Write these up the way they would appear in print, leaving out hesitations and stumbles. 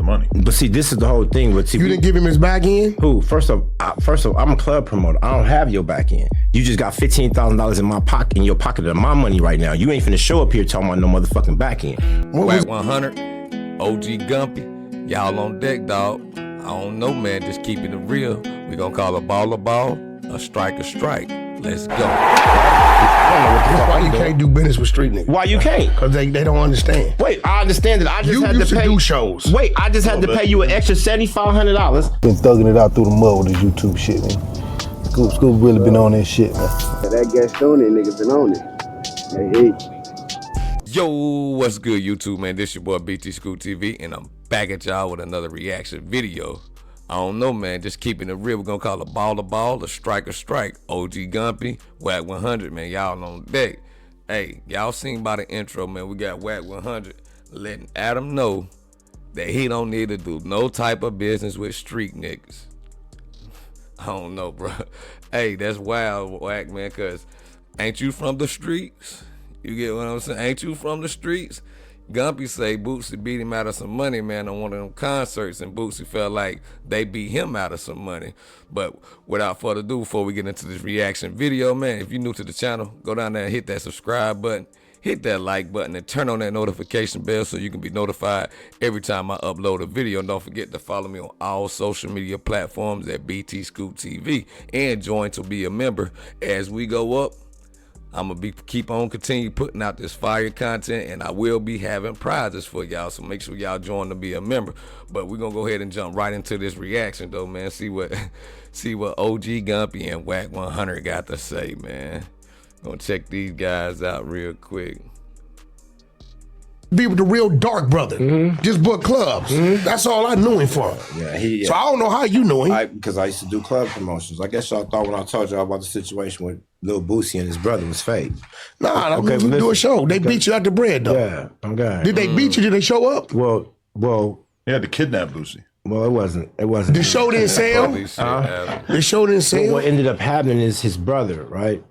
money. But see, this is the whole thing. But see, you didn't give him his back end? Who? First of all, I'm a club promoter. I don't have your back end. You just got $15,000 in my pocket, in your pocket of my money right now. You ain't finna show up here talking about no motherfucking back end. Wack 100, OG Gumby, y'all on deck, dog. I don't know, man. Just keeping it real. We gonna call a ball, a strike. Let's go. Why you can't do business with street niggas? Why you can't? Because they don't understand. Wait, I understand that. I just had used to pay. Do shows. Wait, I just had to pay you an extra $7,500. Been thugging it out through the mud with this YouTube shit, man. Scoop really been on that shit, man. That Gastoni nigga been on it. Hey. Yo, what's good, YouTube, man? This your boy BT Scoop TV, and I'm back at y'all with another reaction video. I don't know, man. Just keeping it real. We're gonna call a ball, a strike. OG Gumby, Wack 100, man. Y'all on deck. Hey, y'all seen by the intro, man. We got Wack 100 letting Adam know that he don't need to do no type of business with street niggas. I don't know, bro. Hey, that's wild, Wack, man, because ain't you from the streets? You get what I'm saying? Ain't you from the streets? Gumby say Boosie beat him out of some money, man, on one of them concerts, and Boosie felt like they beat him out of some money. But without further ado, before we get into this reaction video, man, if you're new to the channel, go down there and hit that subscribe button, hit that like button, and turn on that notification bell so you can be notified every time I upload a video. And don't forget to follow me on all social media platforms at BT Scoop TV, and join to be a member. As we go up, I'm gonna keep on continue putting out this fire content, and I will be having prizes for y'all, so make sure y'all join to be a member. But we're gonna go ahead and jump right into this reaction though, man. See what OG Gumby and Wack 100 got to say, man. Gonna check these guys out real quick. Be with the real dark brother. Just book clubs. That's all I knew him for. Yeah, So I don't know how you know him. Because I used to do club promotions. I guess y'all thought when I told y'all about the situation with Lil Boosie and his brother was fake. Nah, okay, you do a show. They beat you out the bread, though. Yeah, I'm good. Did they beat you? Did they show up? Well, They had to kidnap Boosie. well, it wasn't. The show didn't sell? The show didn't sell? What ended up happening is his brother, right?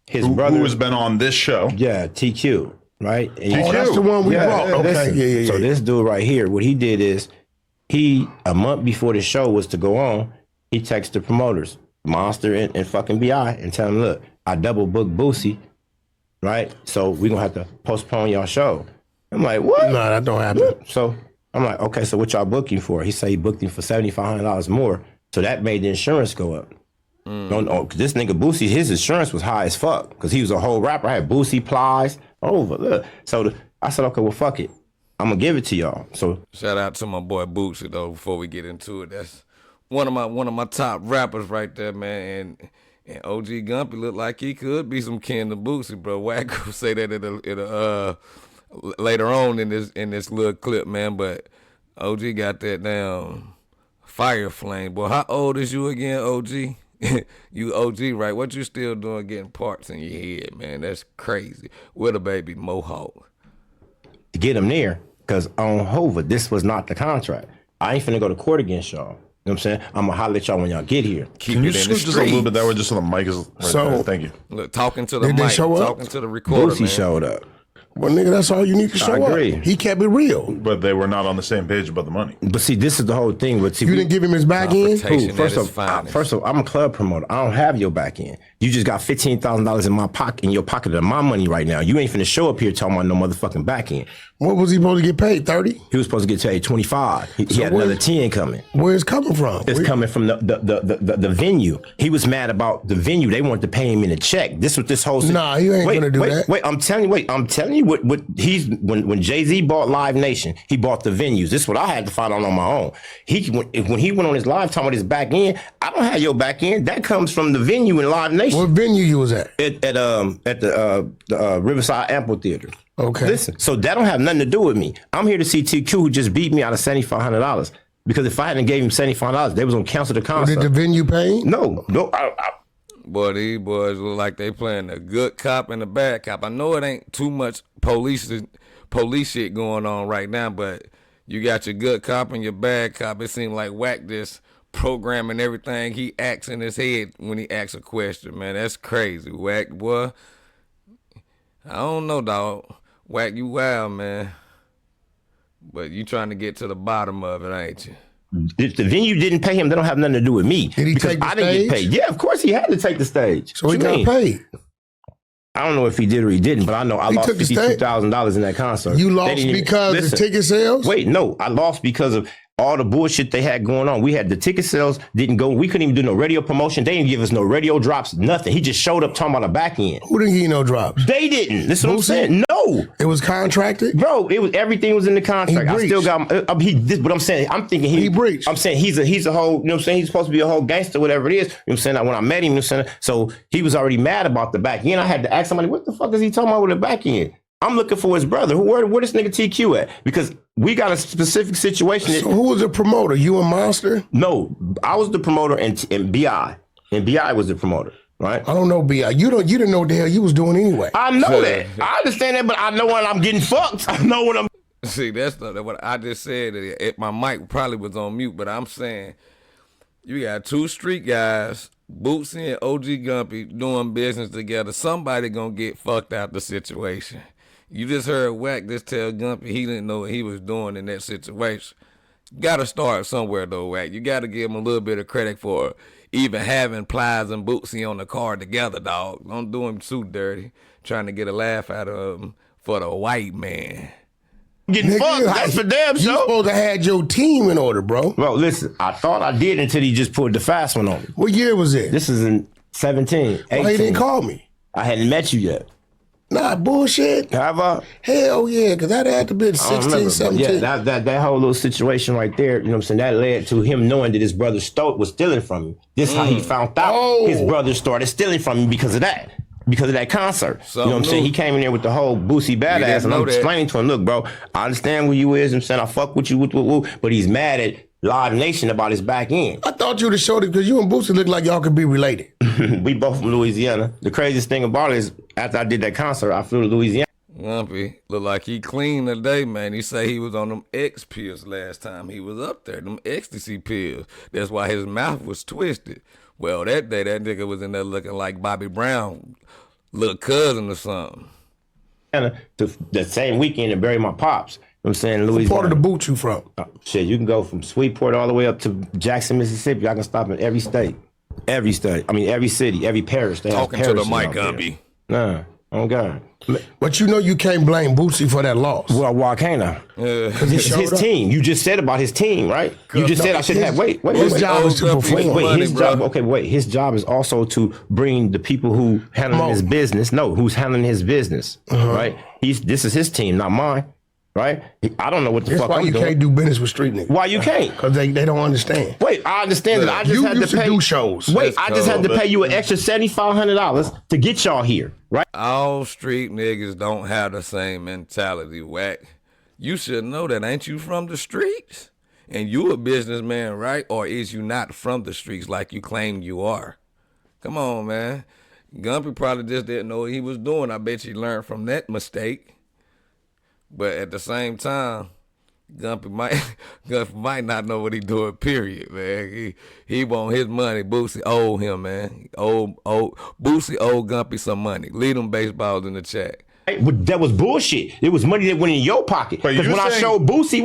His brother who has been on this show. Yeah, TQ, right? And Oh, that's the one we brought. Okay, listen. yeah. So this dude right here, what he did is, a month before the show was to go on, he texted the promoters, Monster and fucking BI, and tell them, look, I double booked Boosie, right? So we're gonna have to postpone y'all show. I'm like, what? Nah, that don't happen. So I'm like, okay, so what y'all booking for? He said he booked him for $7,500 more. So that made the insurance go up. Cause this nigga Boosie, his insurance was high as fuck, because he was a whole rapper. I had Boosie, Plies, over. Look. So I said, okay, well, fuck it. I'm gonna give it to y'all. So Shout out to my boy Boosie though. Before we get into it, that's one of my top rappers right there, man. And OG Gumby look like he could be some kin to Boosie, bro. Wack will say that later on in this little clip, man. But OG got that damn fire flame, boy. How old is you again, OG? You OG, right? What you still doing getting parts in your head, man? That's crazy. With a baby mohawk. to get him there, because on Hova, this was not the contract. I ain't finna go to court against y'all. You know what I'm saying? I'm gonna holler at y'all when y'all get here. Can you scoot just a little bit that way, just so the mic is right there? Thank you. Look, talking to the Did they mic, show up? talking to the recorder, Boosie man. showed up. Well, nigga, that's all you need to show up. I agree. He kept it real. But they were not on the same page about the money. But see, this is the whole thing. But see, You didn't give him his back end? Confrontation. Who? First That is of finest. first of all, I'm a club promoter. I don't have your back end. You just got $15,000 in my pocket, in your pocket of my money right now. You ain't finna show up here talking about no motherfucking back end. What was he supposed to get paid? 30? He was supposed to get paid 25. He had another 10 coming. Where's it coming from? It's coming from the venue. He was mad about the venue. They wanted to pay him in a check. This was this whole. Nah, you ain't gonna do that. Wait, I'm telling you what he's when Jay-Z bought Live Nation, he bought the venues. This is what I had to find out on my own. When he went on his live talking about his back end, I don't have your back end. That comes from the venue in Live Nation. What venue you was at? At the Riverside Amphitheater. Okay. Listen, so that don't have nothing to do with me. I'm here to see TQ, who just beat me out of $7,500. Because if I hadn't gave him $75, they was gonna cancel the concert. Did the venue pay? No. Boy, these boys look like they playing the good cop and the bad cop. I know it ain't too much police shit going on right now, but you got your good cop and your bad cop. It seems like Wack just programming everything he acts in his head when he asks a question, man. That's crazy. Wack, boy. I don't know, dog. Wack, you wild, man. But you trying to get to the bottom of it, ain't you? If the venue didn't pay him, they don't have nothing to do with me. Did he because take the I didn't get paid. Yeah, of course he had to take the stage. So he got paid. I don't know if he did or he didn't, but I know I lost $52,000 in that concert. You lost because of ticket sales? Wait, no, I lost because of all the bullshit they had going on. We had the ticket sales didn't go. We couldn't even do no radio promotion. They didn't give us no radio drops, nothing. He just showed up talking about the back end. Who didn't give you no drops? They didn't. That's what I'm saying. No. It was contracted? Bro, it was everything was in the contract. I still got but I'm saying, I'm thinking he breached. I'm saying he's a whole, you know what I'm saying? He's supposed to be a whole gangster, whatever it is. You know what I'm saying? When I met him, you know what I'm saying? So he was already mad about the back end. I had to ask somebody, what the fuck is he talking about with the back end? I'm looking for his brother. Where this nigga TQ at? Because we got a specific situation. So who was the promoter? You and Monster? No, I was the promoter and BI. And BI was the promoter, right? I don't know BI. You didn't know what the hell you was doing anyway. I know that. I understand that, but I know when I'm getting fucked. I know when I'm... See, that's not what I just said. My mic probably was on mute, but I'm saying you got two street guys, Boosie and OG Gumby, doing business together. Somebody gonna get fucked out the situation. You just heard Wack just tell Gumby he didn't know what he was doing in that situation. Gotta start somewhere though, Wack. You gotta give him a little bit of credit for even having Plies and Boosie on the car together, dog. Don't do him too dirty, trying to get a laugh out of him for the white man. Getting fucked, that's for damn sure. You supposed to have your team in order, bro. Bro, listen, I thought I did until he just pulled the fast one on me. What year was it? This is in 17, 18. Why he didn't call me? I hadn't met you yet. Nah, bullshit. Have I? Hell yeah, because that had to be 16, 17. Yeah, that whole little situation right there, you know what I'm saying, that led to him knowing that his brother was stealing from him. This is how he found out his brother started stealing from him because of that. Because of that concert. You know what I'm saying? He came in there with the whole Boosie badass, and I'm explaining to him, look, bro, I understand who you is. I'm saying I fuck with you, but he's mad at Live Nation about his back end. I thought you would have showed it because you and Boosie look like y'all could be related. We both from Louisiana. The craziest thing about it is after I did that concert, I flew to Louisiana. Lumpy look like he clean today, man. He say he was on them X pills last time he was up there, them ecstasy pills. That's why his mouth was twisted. Well, that day that nigga was in there looking like Bobby Brown, little cousin or something. The same weekend to bury my pops. You know what I'm saying? Louisiana. What part of the boot you from? Shit, you can go from Sweetport all the way up to Jackson, Mississippi. I can stop in every state. Every state. I mean, every city, every parish. They talking to the mic, Gumby. Nah, oh God. But you know you can't blame Boosie for that loss. Well, why can't I? It's his team. You just said about his team, right? You just said I should have. Wait. His job is to perform. Wait, his job is also to bring the people who handling his business. No, who's handling his business, right? This is his team, not mine. Right? I don't know what the fuck I'm doing. That's why you can't do business with street niggas. Why you can't? Because they don't understand. Wait, I understand that. I just had to pay. Do shows. Wait, I just had to pay you an extra $7,500 to get y'all here, right? All street niggas don't have the same mentality, Wack. You should know that. Ain't you from the streets? And you a businessman, right? Or is you not from the streets like you claim you are? Come on, man. Gumby probably just didn't know what he was doing. I bet you learned from that mistake. But at the same time, Gumby might not know what he doing, period, man. He want his money. Boosie owe him, man. Boosie owe Gumby some money. Leave them baseballs in the chat. That was bullshit. It was money that went in your pocket. Because when I showed Boosie,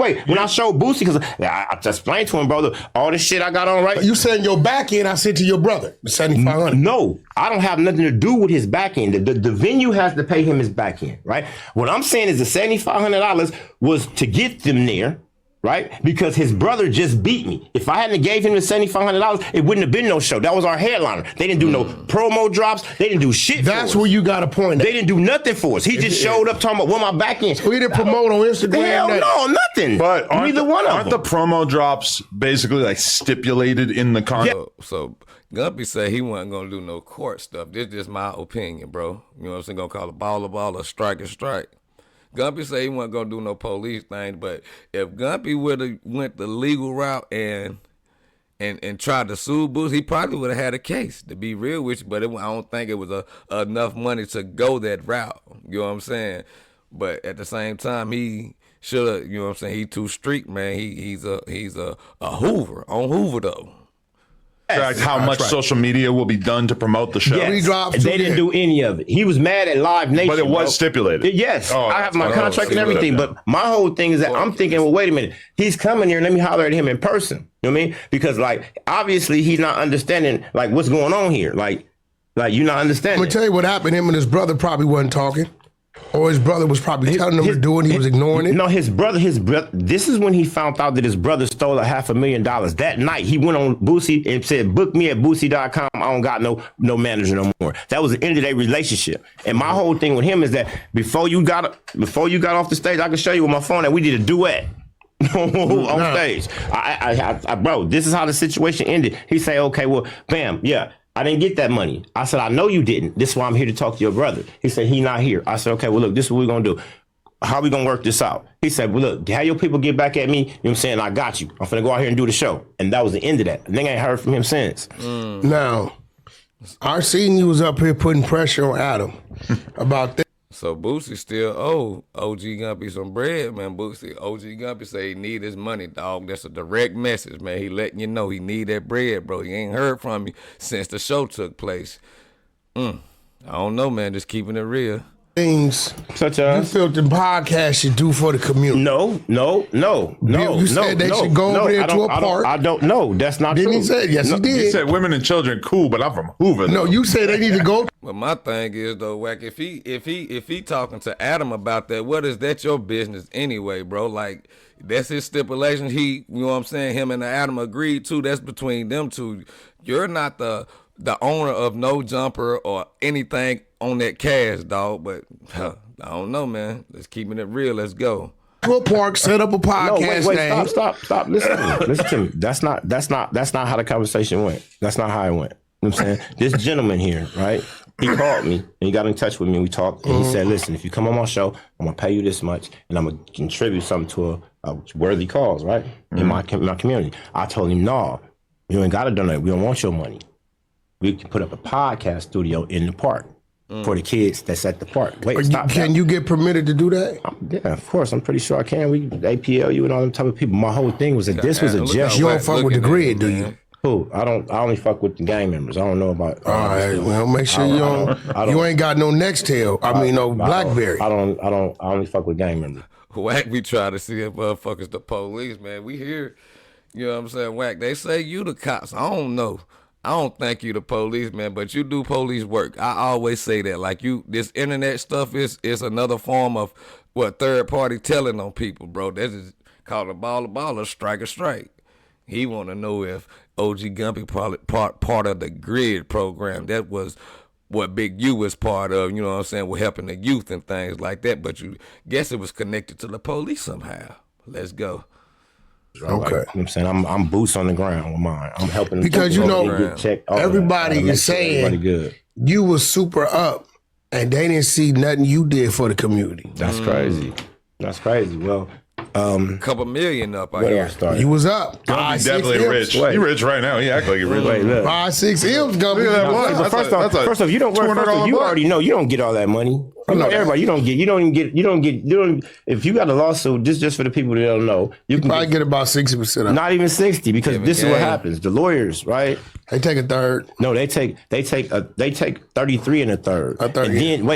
because I just explained to him, brother, all this shit I got on right. You saying your back end, I said to your brother, the $7,500. No, I don't have nothing to do with his back end. The venue has to pay him his back end, right? What I'm saying is the $7,500 was to get them there, right? Because his brother just beat me. If I hadn't gave him the $7,500, it wouldn't have been no show. That was our headliner. They didn't do no promo drops. They didn't do shit. That's where you got a point. They didn't do nothing for us. He just showed up talking about what my back end. So he didn't promote on Instagram. Hell no, nothing. But neither one of them. Aren't the promo drops basically like stipulated in the contract? Yeah. So Gumby said he wasn't gonna do no court stuff. This is just my opinion, bro. You know what I'm saying? Gonna call a ball, a strike. Gumby said he wasn't gonna do no police thing, but if Gumby would have went the legal route and tried to sue Boosie, he probably would have had a case, to be real with you. But I don't think it was enough money to go that route. You know what I'm saying? But at the same time, he should have. You know what I'm saying? He too street, man. He's a Hoover on Hoover though. Track how much social media will be done to promote the show. Yes. They didn't do any of it. He was mad at Live Nation. But it was stipulated. Yes. Oh, I have my contract and everything. But my whole thing is that I'm thinking, well, wait a minute. He's coming here. Let me holler at him in person. You know what I mean? Because, like, obviously he's not understanding, like, what's going on here. Like you're not understanding. I'm going to tell you what happened. Him and his brother probably wasn't talking. Or his brother was probably telling him to do it. He was ignoring it. No, his brother. This is when he found out that his brother stole $500,000. That night, he went on Boosie and said, "Book me at Boosie.com. I don't got no manager no more." That was the end of their relationship. And my whole thing with him is that before you got off the stage, I can show you with my phone that we did a duet on stage. Bro, this is how the situation ended. He say, "Okay, well, bam, yeah." I didn't get that money. I said, I know you didn't. This is why I'm here to talk to your brother. He said, he not here. I said, okay, well, look, this is what we're going to do. How we going to work this out? He said, well, look, have your people get back at me. You know what I'm saying? I got you. I'm finna go out here and do the show. And that was the end of that. And they ain't heard from him since. Now, I seen you was up here putting pressure on Adam about that. So Boosie still owe OG Gumby some bread, man. Boosie, OG Gumby say he need his money, dog. That's a direct message, man. He letting you know he need that bread, bro. He ain't heard from you since the show took place. I don't know, man. Just keeping it real. Things such as you feel the podcast should do for the community. No. You said they should go over there to a park. I don't know. That's not true. Didn't he say? Yes, he did. He said women and children cool, but I'm from Hoover. No, you said they need to go. But my thing is though, Wack, if he talking to Adam about that, what is that your business anyway, bro? Like that's his stipulation. You know what I'm saying? Him and Adam agreed to. That's between them two. You're not the owner of No Jumper or anything on that cast, dog. But I don't know, man. Let's keeping it real. Let's go. To a park, set up a podcast. Wait, stop. Listen to me. Listen to me. That's not how the conversation went. That's not how it went. You know what I'm saying? This gentleman here, right? He called me and he got in touch with me. We talked and he said, listen, if you come on my show, I'm gonna pay you this much and I'm gonna contribute something to a worthy cause, right? In my community. I told him, no, you ain't gotta donate. We don't want your money. We can put up a podcast studio in the park for the kids that's at the park. Wait, stop. Can you get permitted to do that? Yeah, of course. I'm pretty sure I can. We APLU and all them type of people. My whole thing was that this was a gesture. You don't fuck with the grid, do you? Who? I only fuck with the gang members. I don't know about. All right. Well, make sure you don't. You ain't got no Nextel. No BlackBerry. I only fuck with gang members. Wack, we try to see if motherfuckers the police, man. We hear, you know what I'm saying, Wack. They say you the cops. I don't know. I don't think you the police, man, but you do police work. I always say that. Like this internet stuff is another form of third party telling on people, bro. That is called a baller, strike. He want to know if OG Gumby part of the grid program. That was what Big U was part of, you know what I'm saying, with helping the youth and things like that. But you guess it was connected to the police somehow. Let's go. Okay. You know what I'm saying? I'm boots on the ground with mine. I'm helping because everybody is saying good. You was super up and they didn't see nothing you did for the community. That's crazy. That's crazy. Well, couple million up, I hear. You was up. Gumby's definitely rich. He rich right now. He act like he rich. 5-6 M's, Gumby. But first off, you don't work. You already know you don't get all that money. You know, everybody, you don't get. If you got a lawsuit, just for the people that don't know, you can probably get about 60% of. Not even 60, because this is what happens. The lawyers, right? They take a third. No, they take 33 and a third. A third. And then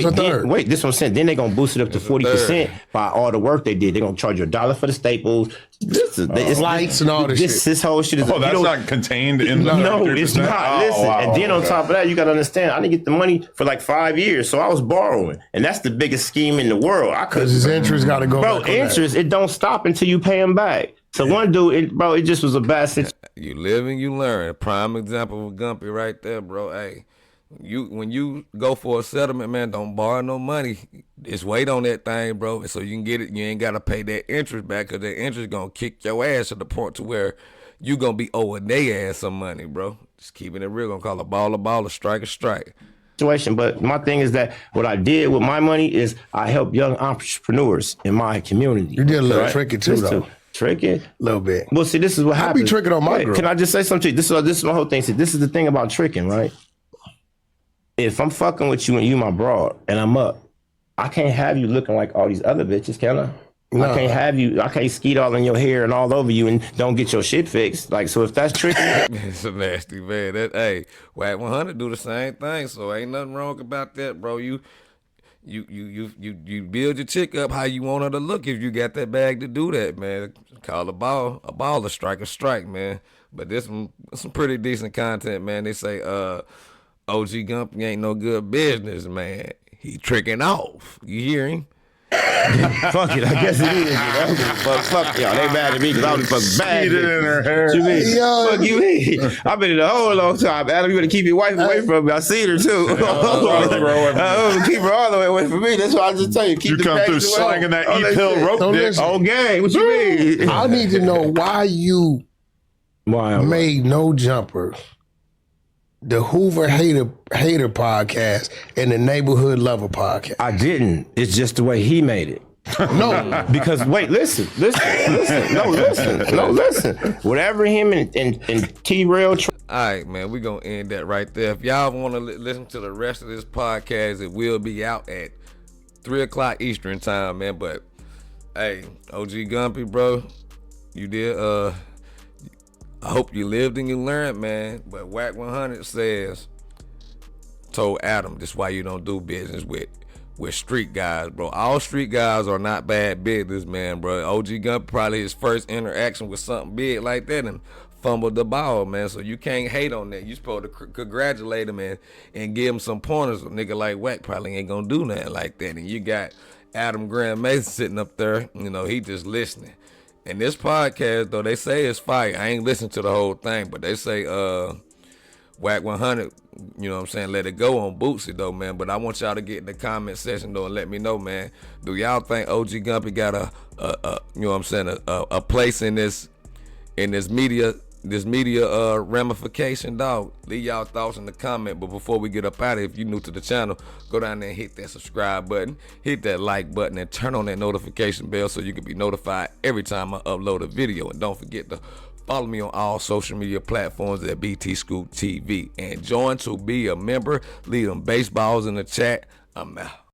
wait, this one cent. Then they're gonna boost it up to 40% by all the work they did. They're gonna charge you $1 for the staples. It's lights and all this shit. This whole shit is. That's not contained in the. No, it's not. Listen, and then on top of that, you gotta understand. I didn't get the money for like 5 years, so I was borrowing, and that's the biggest scheme in the world. Because his interest got to go. Bro, interest it don't stop until you pay him back. So one dude, it just was a bad situation. You live and you learn. A prime example of Gumby right there, bro. Hey, when you go for a settlement, man, don't borrow no money. Just wait on that thing, bro, so you can get it. You ain't got to pay that interest back, because that interest gonna kick your ass to the point to where you gonna be owing their ass some money, bro. Just keeping it real. Gonna call a baller, strike. Situation. But my thing is that what I did with my money is I help young entrepreneurs in my community. You did a little tricky too, though. Tricky? A little bit. Well, see, this is what happens. I be tricking on my girl. Can I just say something to you? This is my whole thing. See, this is the thing about tricking, right? If I'm fucking with you and you my broad and I'm up, I can't have you looking like all these other bitches, can I? I can't have you. I can't skeet all in your hair and all over you and don't get your shit fixed. Like, so if that's tricky, It's a nasty man. Hey, Wack 100 do the same thing, so ain't nothing wrong about that, bro. You build your chick up how you want her to look if you got that bag to do that, man. Call a ball a strike, man. But this some pretty decent content, man. They say OG Gumby ain't no good business, man. He tricking off. You hear him? fuck it. I guess it is. You know? Fuck y'all. They mad at me because I was fucking bad. Skeeted in her hair. What you mean? Yo. Fuck you mean? I've been in a whole long time. Adam, you better keep your wife away from me. I seen her too. Keep her all the way away from me. That's why I just tell you. Keep You the come through package away. slanging that Oh, E-pill shit. rope Don't dick. listen. Okay, what you mean? I need to know why you Why? made No Jumper, the Hoover Hater podcast, and the Neighborhood Lover podcast. I didn't. It's just the way he made it. No, Because wait, listen. No, listen. Whatever him and T-Rail. All right, man, we gonna end that right there. If y'all want to listen to the rest of this podcast, it will be out at 3:00 Eastern time, man. But hey, OG Gumby, bro, you did. I hope you lived and you learned, man. But Wack 100 told Adam, this is why you don't do business with street guys, bro. All street guys are not bad business, man, bro. OG Gumby probably his first interaction with something big like that and fumbled the ball, man. So you can't hate on that. You supposed to congratulate him and give him some pointers. A nigga like Wack probably ain't gonna do nothing like that. And you got Adam Graham Mason sitting up there, you know, he just listening. And this podcast, though, they say it's fire. I ain't listened to the whole thing, but they say Wack 100, you know what I'm saying, let it go on Boosie, though, man. But I want y'all to get in the comment section, though, and let me know, man. Do y'all think OG Gumby got a you know what I'm saying, a place in this media ramification, dog? Leave y'all thoughts in the comment. But before we get up out of here, if you're new to the channel, go down there and hit that subscribe button, hit that like button, and turn on that notification bell so you can be notified every time I upload a video. And don't forget to follow me on all social media platforms at BT Scoop TV. And join to be a member. Leave them baseballs in the chat. I'm out.